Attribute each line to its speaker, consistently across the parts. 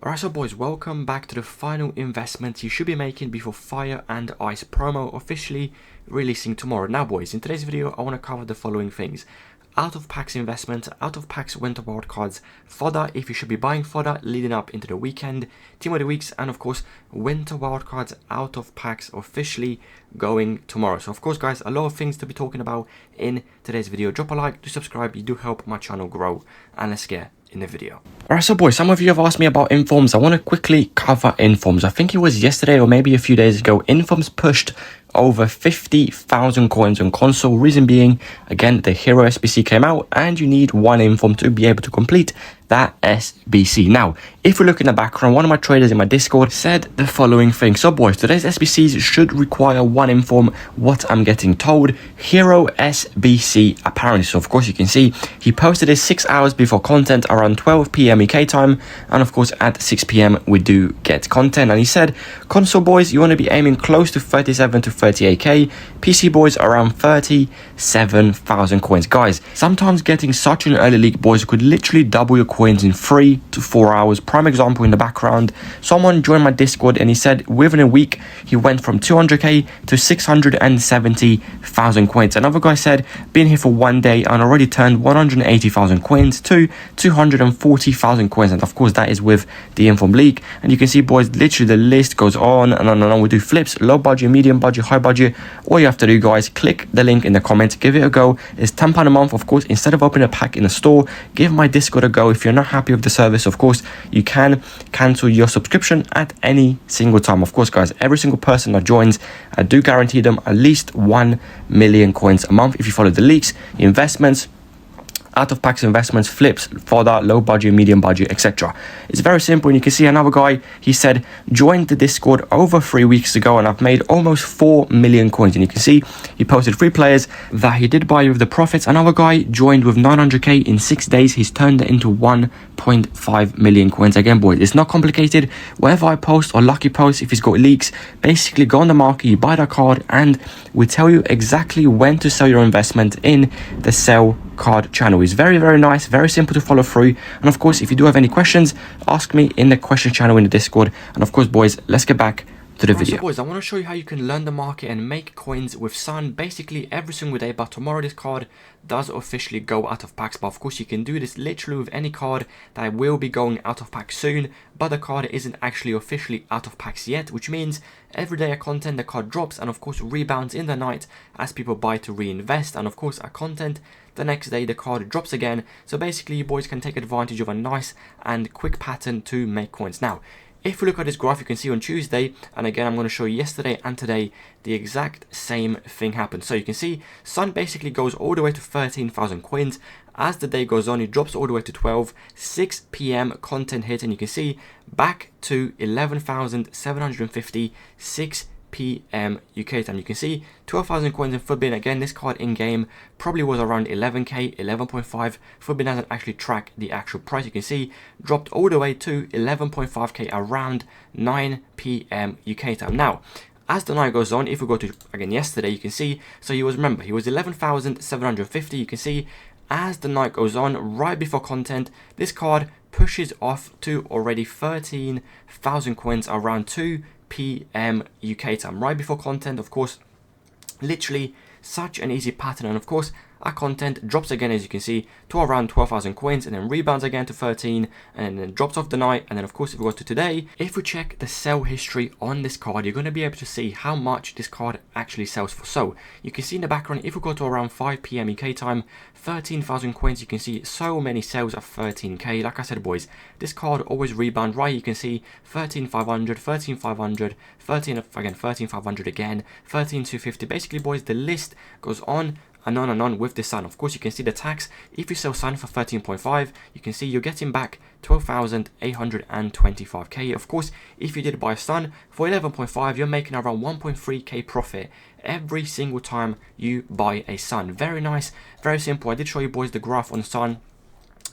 Speaker 1: Alright, so boys, welcome back to the final investment you should be making before Fire and Ice promo officially releasing tomorrow. Now boys, in today's video I want to cover the following things: out of packs investment, out of packs winter wildcards, fodder if you should be buying fodder leading up into the weekend, team of the weeks, and of course winter wildcards out of packs officially going tomorrow. So of course guys, a lot of things to be talking about in today's video. Drop a like, do subscribe, you do help my channel grow, and let's get in the video. Alright, so boys, some of you have asked me about informs. I want to quickly cover informs. I think it was yesterday or maybe a few days ago, informs pushed over 50,000 coins on console. Reason being, again, the hero SBC came out and you need one inform to be able to complete that SBC. Now, if we look in the background, one of my traders in my Discord said the following thing. So boys, today's SBCs should require one inform, what I'm getting told. Hero SBC apparently. So of course you can see he posted this 6 hours before content, around 12 PM UK time, and of course at 6 PM we do get content. And he said, console boys, you want to be aiming close to 37 to 38k, PC boys around 37,000 coins. Guys, sometimes getting such an early league, boys, could literally double your coins in 3 to 4 hours. Prime example in the background, someone joined my Discord and he said within a week he went from 200k to 670,000 coins. Another guy said been here for 1 day and already turned 180,000 coins to 240,000 coins, and of course that is with the inform league. And you can see boys, literally the list goes on and on and on. We do flips, low budget, medium budget, high budget. All you have to do guys, click the link in the comments, give it a go. It's £10 a month. Of course, instead of opening a pack in the store, give my Discord a go. If you're not happy with the service, of course you can cancel your subscription at any single time. Of course guys, every single person that joins, I do guarantee them at least 1 million coins a month if you follow the leaks, investments, out of packs investments, flips, fodder, low budget, medium budget, etc. It's very simple. And you can see another guy, he said joined the Discord over 3 weeks ago and I've made almost 4 million coins. And you can see he posted 3 players that he did buy with the profits. Another guy joined with 900k in 6 days. He's turned it into 1.5 million coins. Again boys, it's not complicated. Whatever I post or lucky post, if he's got leaks, basically go on the market, you buy that card, and we tell you exactly when to sell your investment in the sell card channel. Is very nice, very simple to follow through. And of course, if you do have any questions, ask me in the question channel in the Discord. And of course boys, let's get back to the video. So boys, I want to show you how you can learn the market and make coins with Sun basically every single day. But tomorrow this card does officially go out of packs, but of course you can do this literally with any card that will be going out of packs soon. But the card isn't actually officially out of packs yet, which means every day at content the card drops and of course rebounds in the night as people buy to reinvest. And of course at content the next day the card drops again. So basically you boys can take advantage of a nice and quick pattern to make coins. Now if we look at this graph, you can see on Tuesday, and again I'm going to show you yesterday and today, the exact same thing happened. So you can see Sun basically goes all the way to 13,000 coins. As the day goes on, it drops all the way to 12, 6 PM content hit, and you can see back to 11,750, 6 PM UK time. You can see 12,000 coins in FUTBIN. Again, this card in game probably was around 11k, 11.5. FUTBIN doesn't actually track the actual price. You can see dropped all the way to 11.5k around 9 PM UK time. Now as the night goes on, if we go to again yesterday, you can see, so he was 11,750. You can see as the night goes on, right before content, this card pushes off to already 13,000 coins around 2 PM UK time, right before content. Of course, literally such an easy pattern. And of course our content drops again, as you can see, to around 12,000 coins and then rebounds again to 13 and then drops off the night. And then of course if we go to today, if we check the sell history on this card, you're going to be able to see how much this card actually sells for. So you can see in the background, if we go to around 5 PM UK time, 13,000 coins, you can see so many sales at 13k. Like I said boys, this card always rebound, right? You can see 13,500, 13,500, 13,500 again, 13,250. Basically boys, the list goes on and on with the Sun. Of course you can see the tax. If you sell Sun for 13.5, you can see you're getting back 12,825k. Of course if you did buy Sun for 11.5, you're making around 1.3k profit every single time you buy a Sun. Very nice, very simple. I did show you boys the graph on Sun.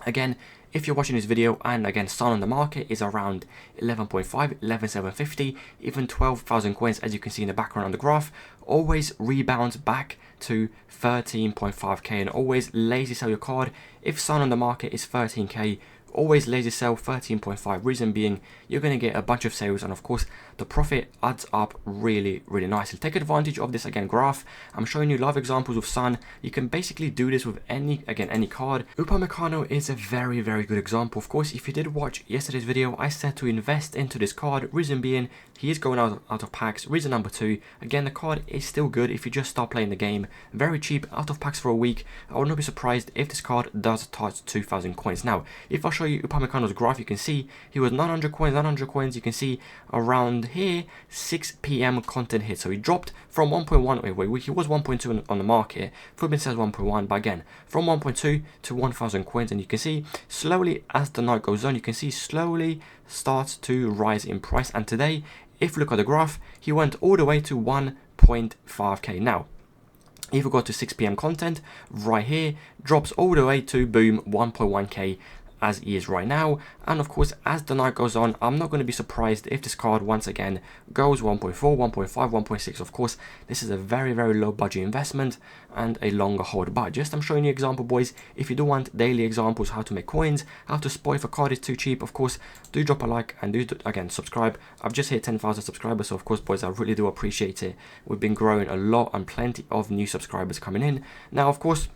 Speaker 1: Again, if you're watching this video, and again Sun on the market is around 11.5, 11,750, even 12,000 coins, as you can see in the background on the graph, always rebounds back to 13.5k. and always lazy sell your card. If Sun on the market is 13k, always lazy sell 13.5. Reason being, you're going to get a bunch of sales, and of course the profit adds up really nicely. Take advantage of this again graph. I'm showing you live examples of Son. You can basically do this with any card. Upamecano is a very good example. Of course, if you did watch yesterday's video, I said to invest into this card. Reason being, he is going out of packs. Reason number 2, again, the card is still good if you just start playing the game. Very cheap, out of packs for a week. I would not be surprised if this card does touch 2,000 coins. Now, if I show you Upamecano's graph, you can see he was 900 coins. You can see around here 6 PM content hit. So he dropped from 1.1. Wait, he was 1.2 on the market. Footbin says 1.1, but again, from 1.2 to 1,000 coins, and you can see slowly as the night goes on, you can see slowly starts to rise in price. And today, if you look at the graph, he went all the way to 1.5k. Now, if we go to 6 PM content, right here, drops all the way to, boom, 1.1k as he is right now. And of course, as the night goes on, I'm not going to be surprised if this card once again goes 1.4, 1.5, 1.6. Of course, this is a very low budget investment and a longer hold. But just I'm showing you an example, boys. If you do want daily examples, how to make coins, how to spot if a card is too cheap, of course, do drop a like and do again subscribe. I've just hit 10,000 subscribers, so of course, boys, I really do appreciate it. We've been growing a lot and plenty of new subscribers coming in. Now, of course,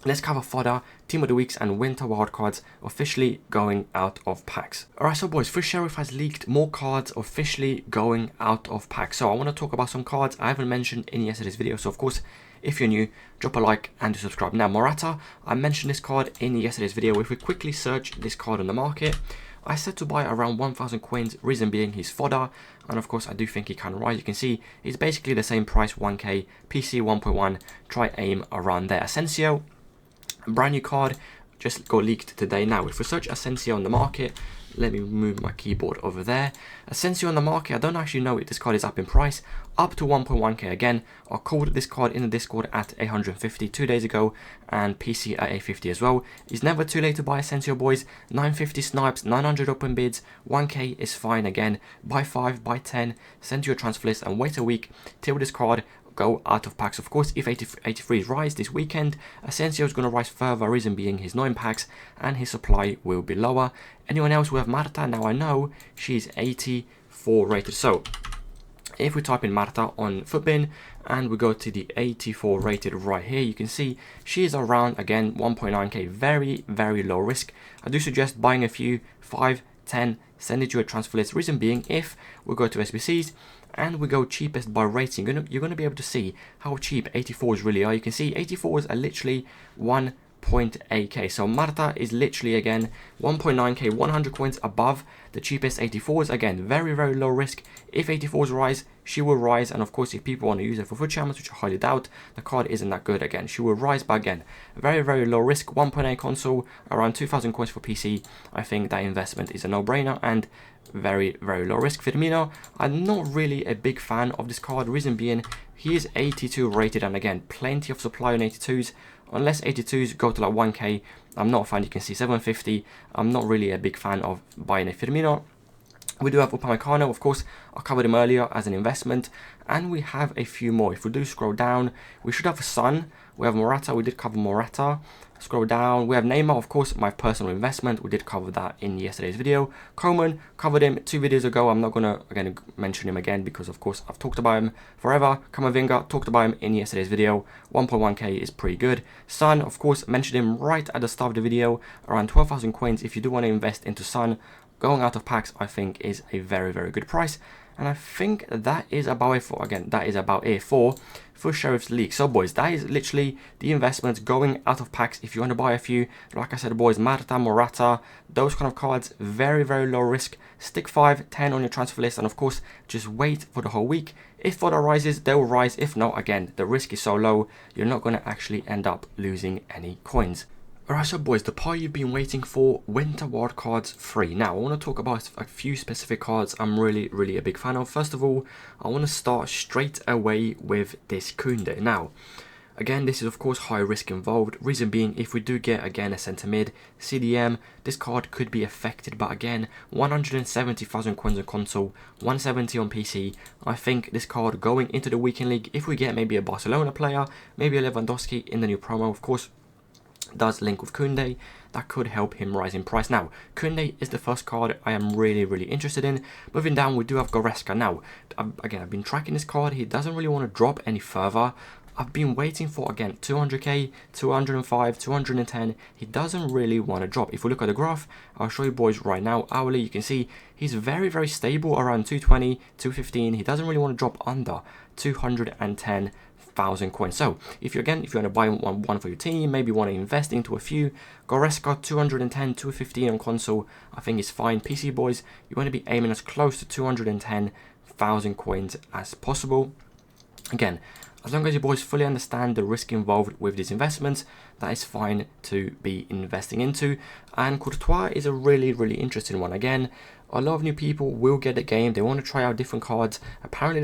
Speaker 1: let's cover Fodder, Team of the Weeks, and Winter Wildcards officially going out of packs. Alright, so boys, Fish Sheriff has leaked more cards officially going out of packs. So I want to talk about some cards I haven't mentioned in yesterday's video. So of course, if you're new, drop a like and subscribe. Now, Morata, I mentioned this card in yesterday's video. If we quickly search this card on the market, I said to buy around 1,000 coins, reason being he's Fodder, and of course I do think he can rise. You can see it's basically the same price, 1k, PC 1.1, try aim around there. Asensio, brand new card, just got leaked today. Now, if we search Asensio on the market, let me move my keyboard over there. Asensio on the market, I don't actually know if this card is up in price, up to 1.1k again. I called this card in the Discord at 850 2 days ago, and PC at 850 as well. It's never too late to buy Asensio, boys. 950 snipes, 900 open bids, 1k is fine again. Buy 5, buy 10, send to your transfer list and wait a week till this card go out of packs. Of course, if 83 rise this weekend, Asensio is going to rise further, reason being he's not in packs and his supply will be lower. Anyone else who have Marta? Now, I know she's 84 rated. So if we type in Marta on Footbin and we go to the 84 rated right here, you can see she is around, again, 1.9k. Very low risk. I do suggest buying a few, 5, 10, send it to a transfer list. Reason being, if we go to SBCs and we go cheapest by rating, you're going to be able to see how cheap 84s really are. You can see 84s are literally 1.8k. So Marta is literally, again, 1.9k, 100 coins above the cheapest 84s. Again, very low risk. If 84s rise, she will rise. And of course, if people want to use it for foot challenge, which I highly doubt, the card isn't that good, again, she will rise. But again, very low risk. 1.8 console, around 2,000 coins for PC. I think that investment is a no-brainer and very low risk. Firmino, I'm not really a big fan of this card. Reason being, he is 82 rated, and again, plenty of supply on 82s. Unless 82s go to like 1k, I'm not a fan. You can see 750. I'm not really a big fan of buying a Firmino. We do have Upamecano, of course, I covered him earlier as an investment, and we have a few more. If we do scroll down, we should have a Son. We have Morata, we did cover Morata. Scroll down, we have Neymar, of course, my personal investment. We did cover that in yesterday's video. Coman, covered him 2 videos ago. I'm not going to, again, mention him again because, of course, I've talked about him forever. Camavinga, talked about him in yesterday's video. 1.1k is pretty good. Son, of course, mentioned him right at the start of the video. Around 12,000 coins. If you do want to invest into Son, going out of packs, I think, is a very good price. And I think that is about it for, again, that is about it for Sheriff's League. So, boys, that is literally the investments going out of packs. If you want to buy a few, like I said, boys, Marta, Morata, those kind of cards, very low risk. Stick 5, 10 on your transfer list, and of course, just wait for the whole week. If Fodder rises, they will rise. If not, again, the risk is so low, you're not going to actually end up losing any coins. Alright, so boys, the part you've been waiting for, Winter Wildcards 3. Now, I want to talk about a few specific cards I'm really a big fan of. First of all, I want to start straight away with this Koundé. Now, again, this is of course high risk involved. Reason being, if we do get, again, a centre mid, CDM, this card could be affected. But again, 170,000 coins on console, 170 on PC. I think this card going into the weekend league, if we get maybe a Barcelona player, maybe a Lewandowski in the new promo, of course, does link with Koundé, that could help him rise in price. Now, Koundé is the first card I am really interested in. Moving down, we do have Goretzka. Now, again, I've been tracking this card. He doesn't really want to drop any further. I've been waiting for, again, 200k, 205, 210. He doesn't really want to drop. If we look at the graph, I'll show you boys right now. Hourly, you can see he's very stable around 220, 215. He doesn't really want to drop under 210,000 coins. So if you want to buy one for your team, maybe want to invest into a few, Goretzka 210, 215 on console, I think is fine. PC boys, you want to be aiming as close to 210,000 coins as possible. Again, as long as you boys fully understand the risk involved with these investments, that is fine to be investing into. And Courtois is a really interesting one. Again, a lot of new people will get the game. They want to try out different cards. Apparently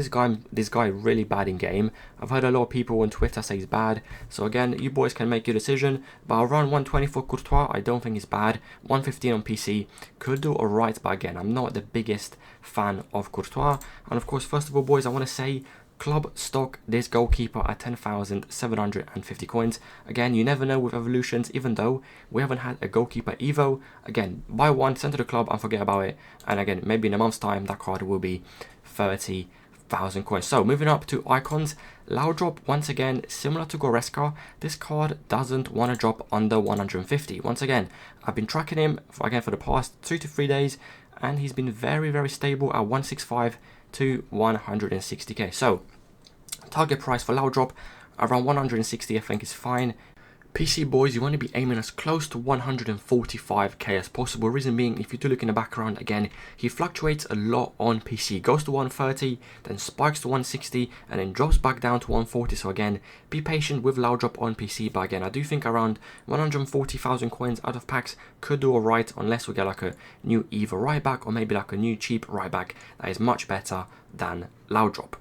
Speaker 1: this guy really bad in game. I've heard a lot of people on Twitter say he's bad. So again, you boys can make your decision. But around 120 for Courtois, I don't think he's bad. 115 on PC could do alright. But again, I'm not the biggest fan of Courtois. And of course, first of all, boys, I want to say, club stock this goalkeeper at 10,750 coins. Again, you never know with evolutions, even though we haven't had a goalkeeper evo. Again, buy one, send to the club and forget about it. And again, maybe in a month's time, that card will be 30,000 coins. So moving up to icons, Laudrup, once again, similar to Goretzka, this card doesn't want to drop under 150. Once again, I've been tracking him for the past 2 to 3 days, and he's been very stable at 165 to 160k. So target price for Laudrup around 160, I think is fine. PC boys, you want to be aiming as close to 145k as possible. Reason being, if you do look in the background, again, he fluctuates a lot on PC. Goes to 130, then spikes to 160, and then drops back down to 140. So again, be patient with Laudrup on PC. But again, I do think around 140,000 coins out of packs could do alright, unless we get like a new EVA right back, or maybe like a new cheap right back that is much better than Laudrup.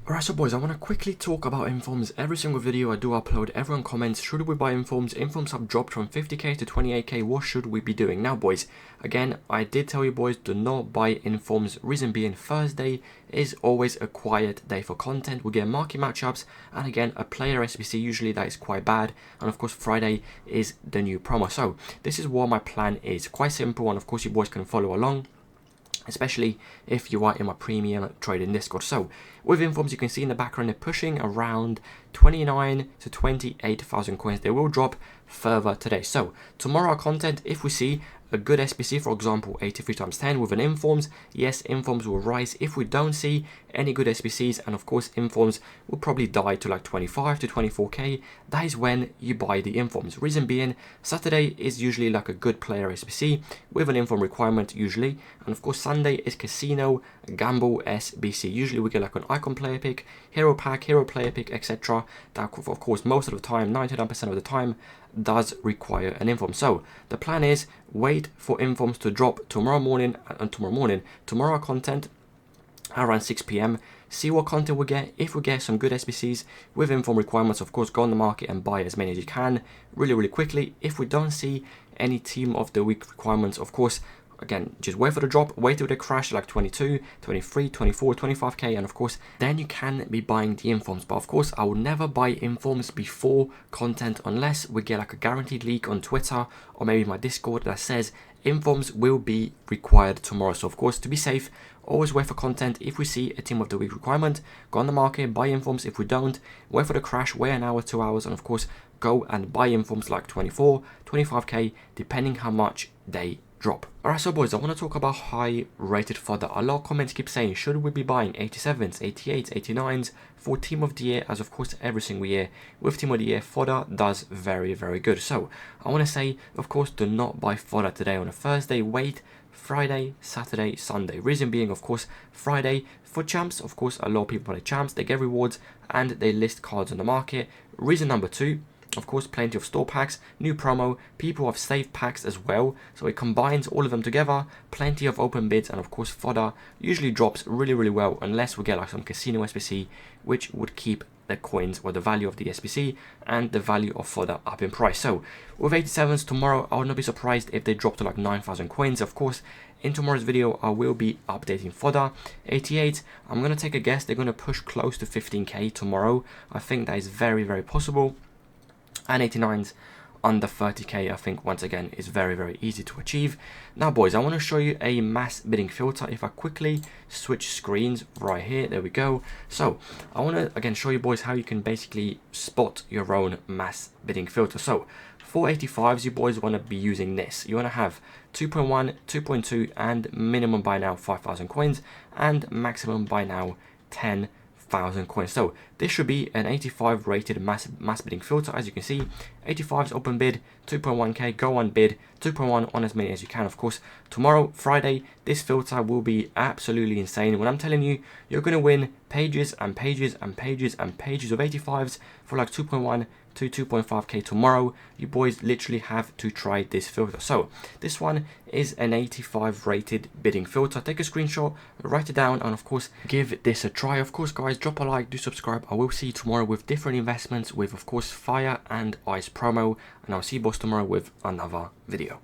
Speaker 1: Alright, so boys, I want to quickly talk about informs. Every single video I do upload, everyone comments, should we buy informs? Informs have dropped from 50k to 28k, what should we be doing? Now boys, again, I did tell you boys, do not buy informs. Reason being, Thursday is always a quiet day for content. We get market matchups, and again, a player SBC, usually that is quite bad. And of course, Friday is the new promo. So this is what my plan is. Quite simple, and of course you boys can follow along, especially if you are in my premium trading Discord. So with informs, you can see in the background they're pushing around 29 to 28,000 coins. They will drop further today. So tomorrow our content, if we see a good SBC, for example 83 times 10 with an informs, yes, informs will rise. If we don't see any good SBCs, and of course informs will probably die to like 25 to 24k, that is when you buy the informs. Reason being, Saturday is usually like a good player SBC with an inform requirement usually, and of course Sunday is casino gamble SBC. Usually we get like an icon player pick, hero pack, hero player pick, etc. That of course most of the time, 99% of the time, does require an inform. So the plan is wait for informs to drop tomorrow morning, and tomorrow content around 6 p.m. see what content we get. If we get some good SBCs with inform requirements, of course go on the market and buy as many as you can really quickly. If we don't see any team of the week requirements, of course, again, just wait for the drop, wait till they crash like 22, 23, 24, 25k, and of course, then you can be buying the informs. But of course, I will never buy informs before content unless we get like a guaranteed leak on Twitter or maybe my Discord that says informs will be required tomorrow. So of course, to be safe, always wait for content. If we see a team of the week requirement, go on the market, buy informs. If we don't, wait for the crash, wait an hour, 2 hours, and of course, go and buy informs like 24, 25k, depending how much they drop. Alright, so boys, I want to talk about high rated fodder. A lot of comments keep saying, should we be buying 87s, 88s, 89s for team of the year? As of course every single year with team of the year, fodder does very good. So I want to say, of course, do not buy fodder today on a Thursday. Wait Friday, Saturday, Sunday. Reason being, of course, Friday for champs, of course, a lot of people play champs, they get rewards and they list cards on the market. Reason number 2, of course, plenty of store packs, new promo, people have saved packs as well, so it combines all of them together, plenty of open bids, and of course fodder usually drops really well unless we get like some casino SBC, which would keep the coins or the value of the SBC and the value of fodder up in price. So with 87s tomorrow, I would not be surprised if they drop to like 9,000 coins. Of course, in tomorrow's video, I will be updating fodder. 88, I'm going to take a guess, they're going to push close to 15k tomorrow. I think that is very possible. And 89s, under 30k, I think once again is very easy to achieve. Now boys, I want to show you a mass bidding filter. If I quickly switch screens right here, there we go. So I want to again show you boys how you can basically spot your own mass bidding filter. So for 85s, you boys want to be using this. You want to have 2.1, 2.2 and minimum by now 5,000 coins and maximum by now 10,000 coins. So this should be an 85 rated mass bidding filter. As you can see, 85's open bid, 2.1k, go on bid, 2.1 on as many as you can. Of course, tomorrow, Friday, this filter will be absolutely insane. When I'm telling you, you're going to win pages and pages and pages and pages of 85s for like 2.1 to 2.5k tomorrow. You boys literally have to try this filter. So this one is an 85 rated bidding filter. Take a screenshot, write it down, and of course give this a try. Of course guys, drop a like, do subscribe. I will see you tomorrow with different investments with of course fire and ice promo, and I'll see you boys tomorrow with another video.